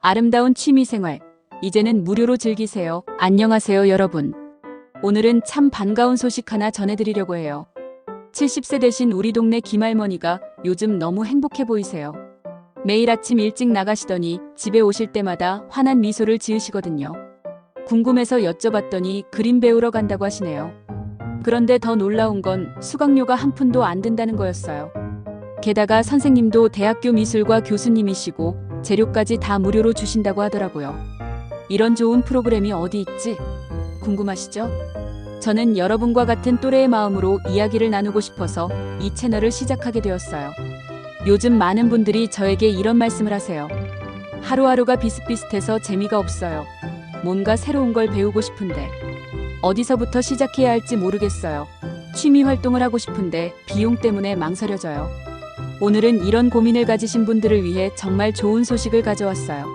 아름다운 취미생활, 이제는 무료로 즐기세요. 안녕하세요, 여러분. 오늘은 참 반가운 소식 하나 전해드리려고 해요. 70세 되신 우리 동네 김할머니가 요즘 너무 행복해 보이세요. 매일 아침 일찍 나가시더니 집에 오실 때마다 환한 미소를 지으시거든요. 궁금해서 여쭤봤더니 그림 배우러 간다고 하시네요. 그런데 더 놀라운 건 수강료가 한 푼도 안 든다는 거였어요. 게다가 선생님도 대학교 미술과 교수님이시고 재료까지 다 무료로 주신다고 하더라고요. 이런 좋은 프로그램이 어디 있지? 궁금하시죠? 저는 여러분과 같은 또래의 마음으로 이야기를 나누고 싶어서 이 채널을 시작하게 되었어요. 요즘 많은 분들이 저에게 이런 말씀을 하세요. 하루하루가 비슷비슷해서 재미가 없어요. 뭔가 새로운 걸 배우고 싶은데 어디서부터 시작해야 할지 모르겠어요. 취미 활동을 하고 싶은데 비용 때문에 망설여져요. 오늘은 이런 고민을 가지신 분들을 위해 정말 좋은 소식을 가져왔어요.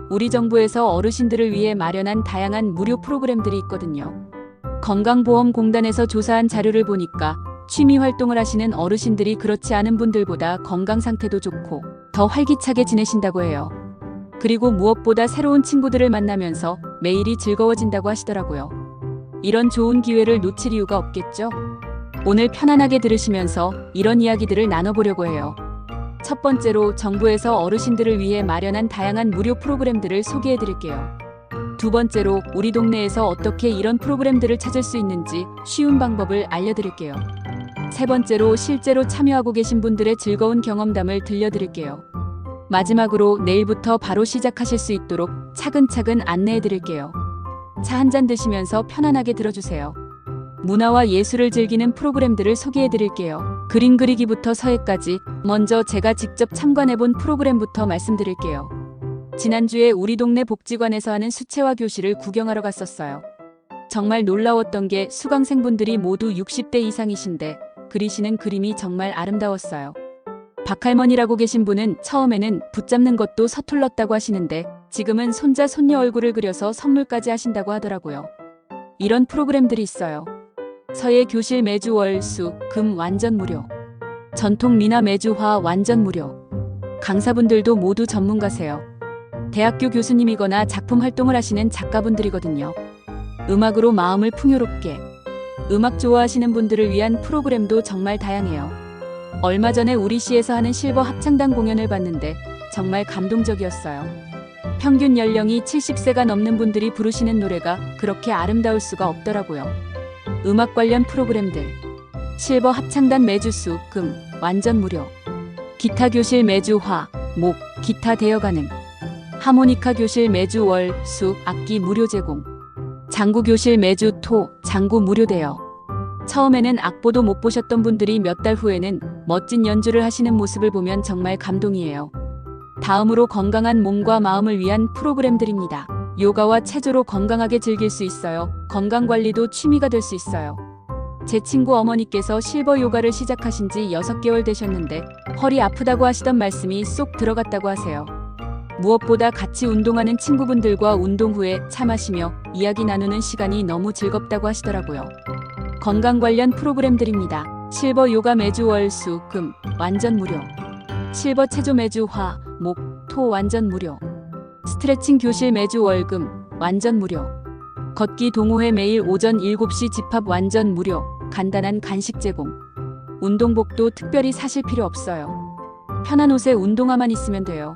우리 정부에서 어르신들을 위해 마련한 다양한 무료 프로그램들이 있거든요. 건강보험공단에서 조사한 자료를 보니까 취미 활동을 하시는 어르신들이 그렇지 않은 분들보다 건강 상태도 좋고 더 활기차게 지내신다고 해요. 그리고 무엇보다 새로운 친구들을 만나면서 매일이 즐거워진다고 하시더라고요. 이런 좋은 기회를 놓칠 이유가 없겠죠? 오늘 편안하게 들으시면서 이런 이야기들을 나눠보려고 해요. 첫 번째로 정부에서 어르신들을 위해 마련한 다양한 무료 프로그램들을 소개해드릴게요. 두 번째로 우리 동네에서 어떻게 이런 프로그램들을 찾을 수 있는지 쉬운 방법을 알려드릴게요. 세 번째로 실제로 참여하고 계신 분들의 즐거운 경험담을 들려드릴게요. 마지막으로 내일부터 바로 시작하실 수 있도록 차근차근 안내해드릴게요. 차 한잔 드시면서 편안하게 들어주세요. 문화와 예술을 즐기는 프로그램들을 소개해드릴게요. 그림 그리기부터 서예까지 먼저 제가 직접 참관해본 프로그램부터 말씀드릴게요. 지난주에 우리 동네 복지관에서 하는 수채화 교실을 구경하러 갔었어요. 정말 놀라웠던 게 수강생분들이 모두 60대 이상이신데 그리시는 그림이 정말 아름다웠어요. 박할머니라고 계신 분은 처음에는 붙잡는 것도 서툴렀다고 하시는데 지금은 손자 손녀 얼굴을 그려서 선물까지 하신다고 하더라고요. 이런 프로그램들이 있어요. 서예 교실 매주 월, 수, 금 완전 무료. 전통 미나 매주 화 완전 무료. 강사분들도 모두 전문가세요. 대학교 교수님이거나 작품 활동을 하시는 작가분들이거든요. 음악으로 마음을 풍요롭게. 음악 좋아하시는 분들을 위한 프로그램도 정말 다양해요. 얼마 전에 우리 시에서 하는 실버 합창단 공연을 봤는데 정말 감동적이었어요. 평균 연령이 70세가 넘는 분들이 부르시는 노래가 그렇게 아름다울 수가 없더라고요. 음악 관련 프로그램들. 실버 합창단 매주 수, 금, 완전 무료. 기타 교실 매주 화, 목, 기타 대여 가능. 하모니카 교실 매주 월, 수, 악기 무료 제공. 장구 교실 매주 토, 장구 무료 대여. 처음에는 악보도 못 보셨던 분들이 몇 달 후에는 멋진 연주를 하시는 모습을 보면 정말 감동이에요. 다음으로 건강한 몸과 마음을 위한 프로그램들입니다. 요가와 체조로 건강하게 즐길 수 있어요. 건강관리도 취미가 될 수 있어요. 제 친구 어머니께서 실버 요가를 시작하신 지 6개월 되셨는데 허리 아프다고 하시던 말씀이 쏙 들어갔다고 하세요. 무엇보다 같이 운동하는 친구분들과 운동 후에 차 마시며 이야기 나누는 시간이 너무 즐겁다고 하시더라고요. 건강 관련 프로그램들입니다. 실버 요가 매주 월, 수, 금 완전 무료. 실버 체조 매주 화, 목, 토 완전 무료. 스트레칭 교실 매주 월, 금 완전 무료. 걷기 동호회 매일 오전 7시 집합 완전 무료. 간단한 간식 제공. 운동복도 특별히 사실 필요 없어요. 편한 옷에 운동화만 있으면 돼요.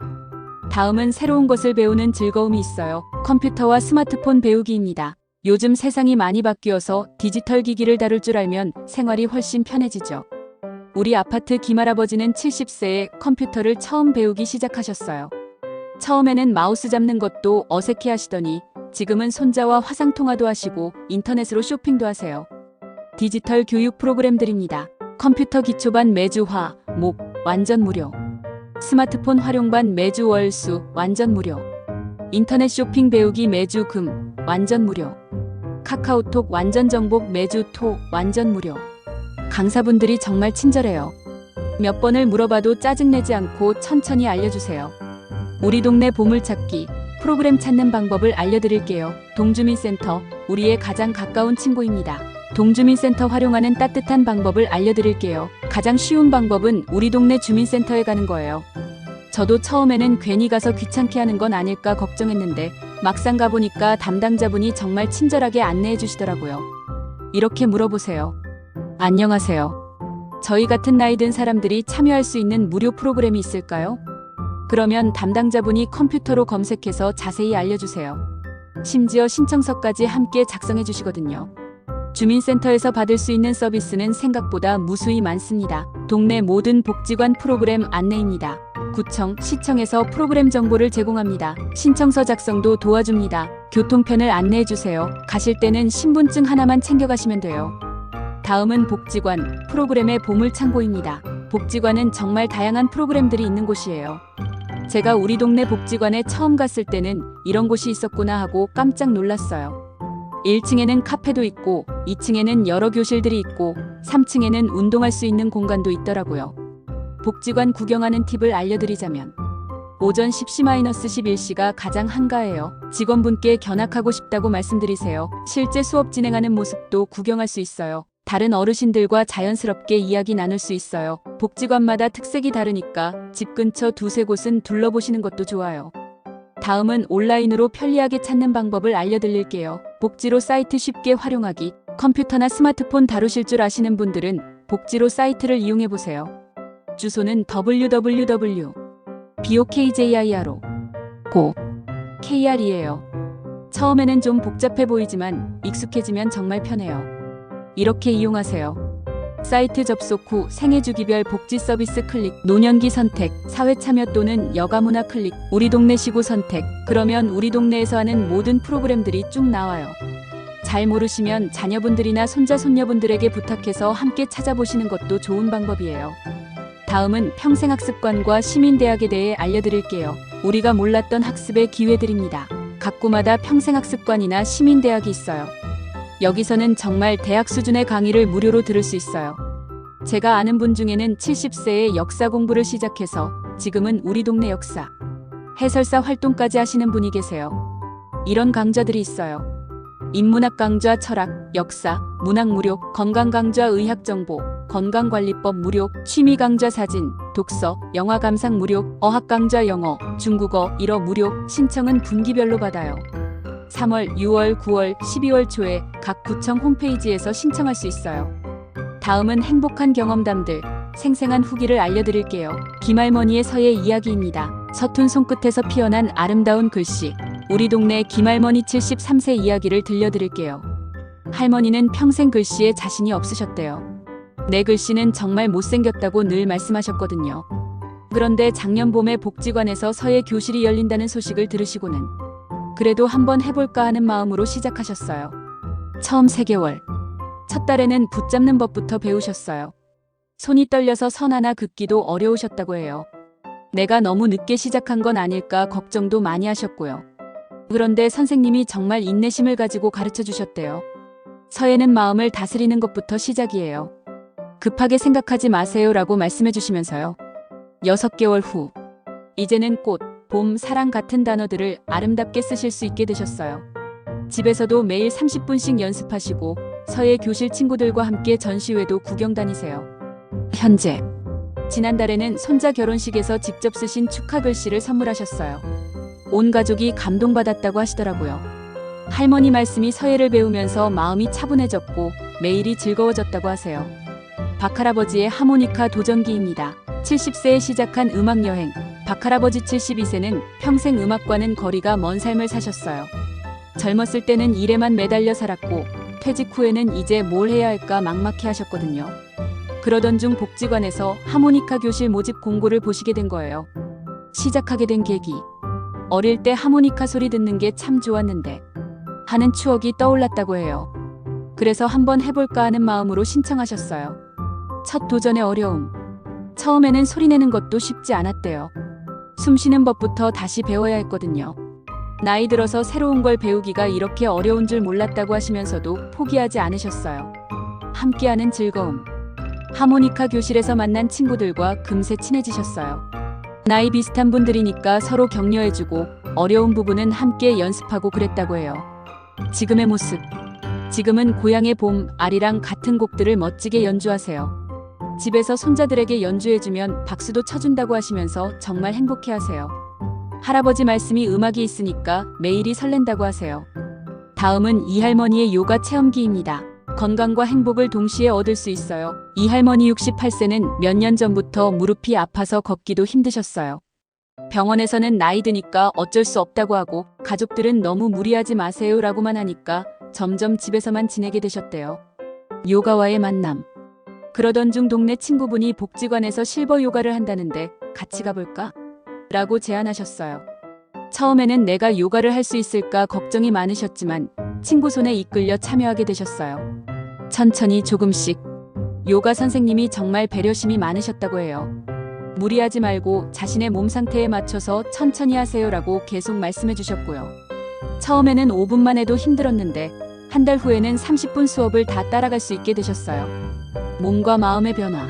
다음은 새로운 것을 배우는 즐거움이 있어요. 컴퓨터와 스마트폰 배우기입니다. 요즘 세상이 많이 바뀌어서 디지털 기기를 다룰 줄 알면 생활이 훨씬 편해지죠. 우리 아파트 김할아버지는 70세에 컴퓨터를 처음 배우기 시작하셨어요. 처음에는 마우스 잡는 것도 어색해 하시더니 지금은 손자와 화상통화도 하시고 인터넷으로 쇼핑도 하세요. 디지털 교육 프로그램들입니다. 컴퓨터 기초반 매주 화, 목, 완전 무료. 스마트폰 활용반 매주 월, 수, 완전 무료. 인터넷 쇼핑 배우기 매주 금, 완전 무료. 카카오톡 완전 정복 매주 토, 완전 무료. 강사분들이 정말 친절해요. 몇 번을 물어봐도 짜증내지 않고 천천히 알려주세요. 우리 동네 보물찾기, 프로그램 찾는 방법을 알려드릴게요. 동주민센터, 우리의 가장 가까운 친구입니다. 동주민센터 활용하는 따뜻한 방법을 알려드릴게요. 가장 쉬운 방법은 우리 동네 주민센터에 가는 거예요. 저도 처음에는 괜히 가서 귀찮게 하는 건 아닐까 걱정했는데 막상 가보니까 담당자분이 정말 친절하게 안내해 주시더라고요. 이렇게 물어보세요. 안녕하세요. 저희 같은 나이 든 사람들이 참여할 수 있는 무료 프로그램이 있을까요? 그러면 담당자분이 컴퓨터로 검색해서 자세히 알려주세요. 심지어 신청서까지 함께 작성해 주시거든요. 주민센터에서 받을 수 있는 서비스는 생각보다 무수히 많습니다. 동네 모든 복지관 프로그램 안내입니다. 구청, 시청에서 프로그램 정보를 제공합니다. 신청서 작성도 도와줍니다. 교통편을 안내해 주세요. 가실 때는 신분증 하나만 챙겨가시면 돼요. 다음은 복지관, 프로그램의 보물창고입니다. 복지관은 정말 다양한 프로그램들이 있는 곳이에요. 제가 우리 동네 복지관에 처음 갔을 때는 이런 곳이 있었구나 하고 깜짝 놀랐어요. 1층에는 카페도 있고 2층에는 여러 교실들이 있고 3층에는 운동할 수 있는 공간도 있더라고요. 복지관 구경하는 팁을 알려드리자면 오전 10시-11시가 가장 한가해요. 직원분께 견학하고 싶다고 말씀드리세요. 실제 수업 진행하는 모습도 구경할 수 있어요. 다른 어르신들과 자연스럽게 이야기 나눌 수 있어요. 복지관마다 특색이 다르니까 집 근처 두세 곳은 둘러보시는 것도 좋아요. 다음은 온라인으로 편리하게 찾는 방법을 알려드릴게요. 복지로 사이트 쉽게 활용하기. 컴퓨터나 스마트폰 다루실 줄 아시는 분들은 복지로 사이트를 이용해보세요. 주소는 www.bokjiro KR이에요. 처음에는 좀 복잡해 보이지만 익숙해지면 정말 편해요. 이렇게 이용하세요. 사이트 접속 후 생애주기별 복지 서비스 클릭, 노년기 선택, 사회참여 또는 여가문화 클릭, 우리 동네 시구 선택. 그러면 우리 동네에서 하는 모든 프로그램들이 쭉 나와요. 잘 모르시면 자녀분들이나 손자 손녀분들에게 부탁해서 함께 찾아보시는 것도 좋은 방법이에요. 다음은 평생학습관과 시민대학에 대해 알려드릴게요. 우리가 몰랐던 학습의 기회들입니다. 각 구마다 평생학습관이나 시민대학이 있어요. 여기서는 정말 대학 수준의 강의를 무료로 들을 수 있어요. 제가 아는 분 중에는 70세에 역사 공부를 시작해서 지금은 우리 동네 역사, 해설사 활동까지 하시는 분이 계세요. 이런 강좌들이 있어요. 인문학 강좌 철학, 역사, 문학 무료, 건강 강좌 의학 정보, 건강관리법 무료, 취미 강좌 사진, 독서, 영화 감상 무료, 어학 강좌 영어, 중국어, 일어 무료, 신청은 분기별로 받아요. 3월, 6월, 9월, 12월 초에 각 구청 홈페이지에서 신청할 수 있어요. 다음은 행복한 경험담들, 생생한 후기를 알려드릴게요. 김할머니의 서예 이야기입니다. 서툰 손끝에서 피어난 아름다운 글씨. 우리 동네 김할머니 73세 이야기를 들려드릴게요. 할머니는 평생 글씨에 자신이 없으셨대요. 내 글씨는 정말 못생겼다고 늘 말씀하셨거든요. 그런데 작년 봄에 복지관에서 서예 교실이 열린다는 소식을 들으시고는 그래도 한번 해볼까 하는 마음으로 시작하셨어요. 처음 3개월. 첫 달에는 붙잡는 법부터 배우셨어요. 손이 떨려서 선 하나 긋기도 어려우셨다고 해요. 내가 너무 늦게 시작한 건 아닐까 걱정도 많이 하셨고요. 그런데 선생님이 정말 인내심을 가지고 가르쳐 주셨대요. 서예는 마음을 다스리는 것부터 시작이에요. 급하게 생각하지 마세요라고 말씀해 주시면서요. 6개월 후. 이제는 꽃, 봄, 사랑 같은 단어들을 아름답게 쓰실 수 있게 되셨어요. 집에서도 매일 30분씩 연습하시고 서예 교실 친구들과 함께 전시회도 구경 다니세요. 현재. 지난달에는 손자 결혼식에서 직접 쓰신 축하 글씨를 선물하셨어요. 온 가족이 감동받았다고 하시더라고요. 할머니 말씀이 서예를 배우면서 마음이 차분해졌고 매일이 즐거워졌다고 하세요. 박할아버지의 하모니카 도전기입니다. 70세에 시작한 음악여행. 박할아버지 72세는 평생 음악과는 거리가 먼 삶을 사셨어요. 젊었을 때는 일에만 매달려 살았고 퇴직 후에는 이제 뭘 해야 할까 막막해 하셨거든요. 그러던 중 복지관에서 하모니카 교실 모집 공고를 보시게 된 거예요. 시작하게 된 계기. 어릴 때 하모니카 소리 듣는 게 참 좋았는데 하는 추억이 떠올랐다고 해요. 그래서 한번 해볼까 하는 마음으로 신청하셨어요. 첫 도전의 어려움. 처음에는 소리내는 것도 쉽지 않았대요. 숨 쉬는 법부터 다시 배워야 했거든요. 나이 들어서 새로운 걸 배우기가 이렇게 어려운 줄 몰랐다고 하시면서도 포기하지 않으셨어요. 함께하는 즐거움. 하모니카 교실에서 만난 친구들과 금세 친해지셨어요. 나이 비슷한 분들이니까 서로 격려해주고 어려운 부분은 함께 연습하고 그랬다고 해요. 지금의 모습. 지금은 고향의 봄, 아리랑 같은 곡들을 멋지게 연주하세요. 집에서 손자들에게 연주해주면 박수도 쳐준다고 하시면서 정말 행복해하세요. 할아버지 말씀이 음악이 있으니까 매일이 설렌다고 하세요. 다음은 이 할머니의 요가 체험기입니다. 건강과 행복을 동시에 얻을 수 있어요. 이 할머니 68세는 몇 년 전부터 무릎이 아파서 걷기도 힘드셨어요. 병원에서는 나이 드니까 어쩔 수 없다고 하고 가족들은 너무 무리하지 마세요 라고만 하니까 점점 집에서만 지내게 되셨대요. 요가와의 만남. 그러던 중 동네 친구분이 복지관에서 실버 요가를 한다는데 같이 가볼까? 라고 제안하셨어요. 처음에는 내가 요가를 할 수 있을까 걱정이 많으셨지만 친구 손에 이끌려 참여하게 되셨어요. 천천히 조금씩. 요가 선생님이 정말 배려심이 많으셨다고 해요. 무리하지 말고 자신의 몸 상태에 맞춰서 천천히 하세요라고 계속 말씀해 주셨고요. 처음에는 5분만 해도 힘들었는데 한 달 후에는 30분 수업을 다 따라갈 수 있게 되셨어요. 몸과 마음의 변화.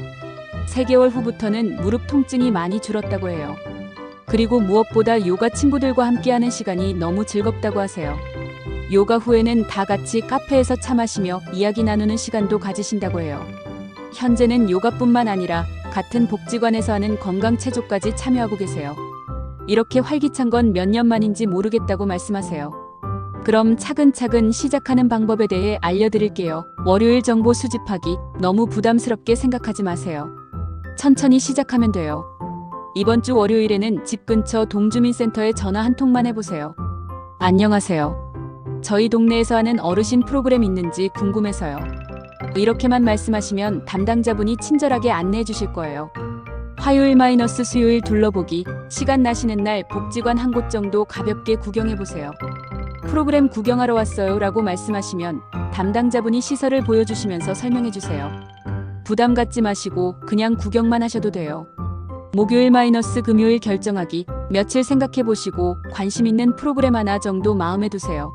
3개월 후부터는 무릎 통증이 많이 줄었다고 해요. 그리고 무엇보다 요가 친구들과 함께하는 시간이 너무 즐겁다고 하세요. 요가 후에는 다 같이 카페에서 차 마시며 이야기 나누는 시간도 가지신다고 해요. 현재는 요가뿐만 아니라 같은 복지관에서 하는 건강체조까지 참여하고 계세요. 이렇게 활기찬 건 몇 년 만인지 모르겠다고 말씀하세요. 그럼 차근차근 시작하는 방법에 대해 알려드릴게요. 월요일 정보 수집하기 너무 부담스럽게 생각하지 마세요. 천천히 시작하면 돼요. 이번 주 월요일에는 집 근처 동주민센터에 전화 한 통만 해보세요. 안녕하세요. 저희 동네에서 하는 어르신 프로그램 있는지 궁금해서요. 이렇게만 말씀하시면 담당자분이 친절하게 안내해 주실 거예요. 화요일 마이너스 수요일 둘러보기, 시간 나시는 날 복지관 한 곳 정도 가볍게 구경해 보세요. 프로그램 구경하러 왔어요 라고 말씀하시면 담당자분이 시설을 보여주시면서 설명해 주세요. 부담 갖지 마시고 그냥 구경만 하셔도 돼요. 목요일 마이너스 금요일 결정하기, 며칠 생각해 보시고 관심 있는 프로그램 하나 정도 마음에 두세요.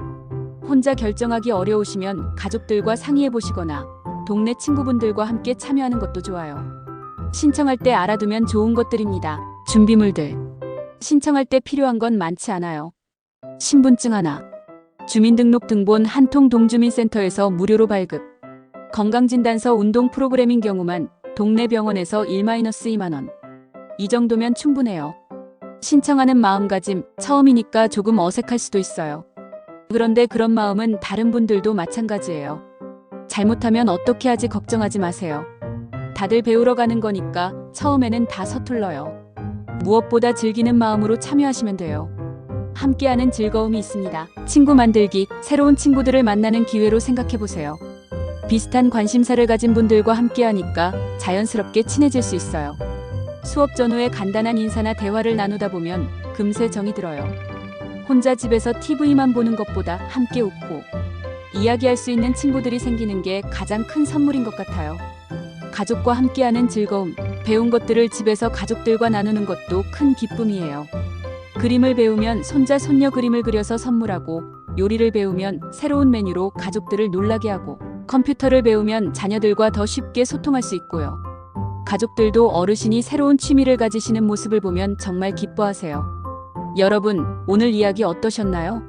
혼자 결정하기 어려우시면 가족들과 상의해 보시거나 동네 친구분들과 함께 참여하는 것도 좋아요. 신청할 때 알아두면 좋은 것들입니다. 준비물들. 신청할 때 필요한 건 많지 않아요. 신분증 하나. 주민등록등본 한 통 동주민센터에서 무료로 발급. 건강진단서 운동 프로그램인 경우만 동네 병원에서 1-2만 원. 이 정도면 충분해요. 신청하는 마음가짐, 처음이니까 조금 어색할 수도 있어요. 그런데 그런 마음은 다른 분들도 마찬가지예요. 잘못하면 어떻게 하지 걱정하지 마세요. 다들 배우러 가는 거니까 처음에는 다 서툴러요. 무엇보다 즐기는 마음으로 참여하시면 돼요. 함께하는 즐거움이 있습니다. 친구 만들기, 새로운 친구들을 만나는 기회로 생각해보세요. 비슷한 관심사를 가진 분들과 함께하니까 자연스럽게 친해질 수 있어요. 수업 전후에 간단한 인사나 대화를 나누다 보면 금세 정이 들어요. 혼자 집에서 TV만 보는 것보다 함께 웃고 이야기할 수 있는 친구들이 생기는 게 가장 큰 선물인 것 같아요. 가족과 함께하는 즐거움, 배운 것들을 집에서 가족들과 나누는 것도 큰 기쁨이에요. 그림을 배우면 손자, 손녀 그림을 그려서 선물하고, 요리를 배우면 새로운 메뉴로 가족들을 놀라게 하고, 컴퓨터를 배우면 자녀들과 더 쉽게 소통할 수 있고요. 가족들도 어르신이 새로운 취미를 가지시는 모습을 보면 정말 기뻐하세요. 여러분, 오늘 이야기 어떠셨나요?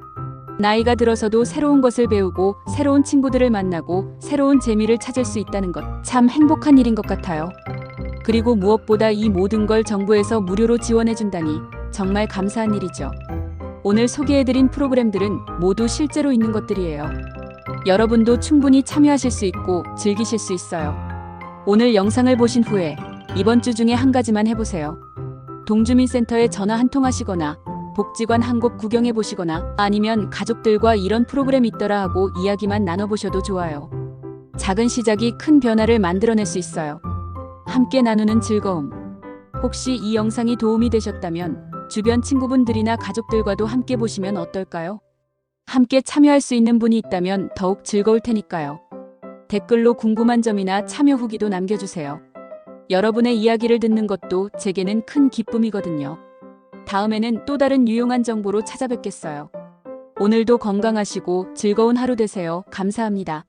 나이가 들어서도 새로운 것을 배우고 새로운 친구들을 만나고 새로운 재미를 찾을 수 있다는 것 참 행복한 일인 것 같아요. 그리고 무엇보다 이 모든 걸 정부에서 무료로 지원해준다니 정말 감사한 일이죠. 오늘 소개해드린 프로그램들은 모두 실제로 있는 것들이에요. 여러분도 충분히 참여하실 수 있고 즐기실 수 있어요. 오늘 영상을 보신 후에 이번 주 중에 한 가지만 해보세요. 동주민센터에 전화 한 통 하시거나 복지관 한 곳 구경해 보시거나 아니면 가족들과 이런 프로그램 있더라 하고 이야기만 나눠보셔도 좋아요. 작은 시작이 큰 변화를 만들어낼 수 있어요. 함께 나누는 즐거움. 혹시 이 영상이 도움이 되셨다면 주변 친구분들이나 가족들과도 함께 보시면 어떨까요? 함께 참여할 수 있는 분이 있다면 더욱 즐거울 테니까요. 댓글로 궁금한 점이나 참여 후기도 남겨주세요. 여러분의 이야기를 듣는 것도 제게는 큰 기쁨이거든요. 다음에는 또 다른 유용한 정보로 찾아뵙겠어요. 오늘도 건강하시고 즐거운 하루 되세요. 감사합니다.